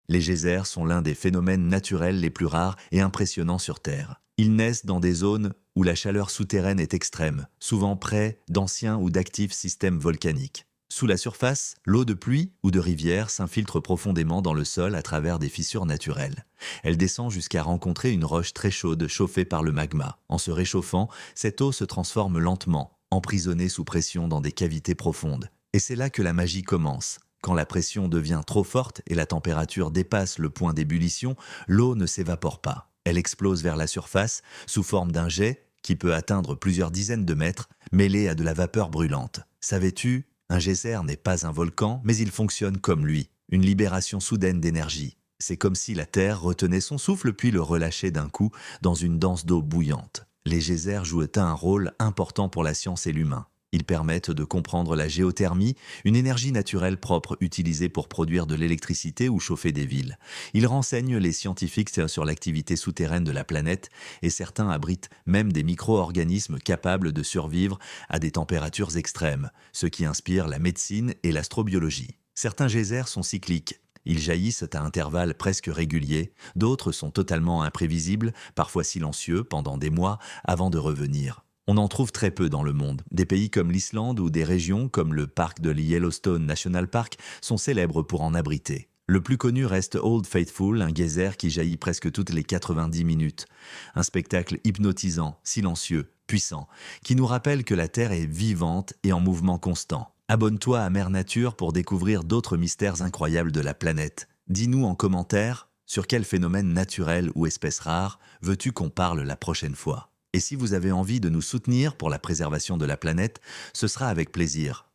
Les geysers sont l'un des phénomènes naturels les plus rares et impressionnants sur Terre. Ils naissent dans des zones où la chaleur souterraine est extrême, souvent près d'anciens ou d'actifs systèmes volcaniques. Sous la surface, l'eau de pluie ou de rivière s'infiltre profondément dans le sol à travers des fissures naturelles. Elle descend jusqu'à rencontrer une roche très chaude chauffée par le magma. En se réchauffant, cette eau se transforme lentement, emprisonnée sous pression dans des cavités profondes. Et c'est là que la magie commence. Quand la pression devient trop forte et la température dépasse le point d'ébullition, l'eau ne s'évapore pas. Elle explose vers la surface sous forme d'un jet qui peut atteindre plusieurs dizaines de mètres, mêlé à de la vapeur brûlante. Savais-tu? Un geyser n'est pas un volcan, mais il fonctionne comme lui, une libération soudaine d'énergie. C'est comme si la Terre retenait son souffle puis le relâchait d'un coup dans une danse d'eau bouillante. Les geysers jouent un rôle important pour la science et l'humain. Ils permettent de comprendre la géothermie, une énergie naturelle propre utilisée pour produire de l'électricité ou chauffer des villes. Ils renseignent les scientifiques sur l'activité souterraine de la planète et certains abritent même des micro-organismes capables de survivre à des températures extrêmes, ce qui inspire la médecine et l'astrobiologie. Certains geysers sont cycliques. Ils jaillissent à intervalles presque réguliers, d'autres sont totalement imprévisibles, parfois silencieux pendant des mois avant de revenir. On en trouve très peu dans le monde. Des pays comme l'Islande ou des régions comme le parc de Yellowstone National Park sont célèbres pour en abriter. Le plus connu reste Old Faithful, un geyser qui jaillit presque toutes les 90 minutes. Un spectacle hypnotisant, silencieux, puissant, qui nous rappelle que la Terre est vivante et en mouvement constant. Abonne-toi à Mère Nature pour découvrir d'autres mystères incroyables de la planète. Dis-nous en commentaire sur quel phénomène naturel ou espèce rare veux-tu qu'on parle la prochaine fois. Et si vous avez envie de nous soutenir pour la préservation de la planète, ce sera avec plaisir.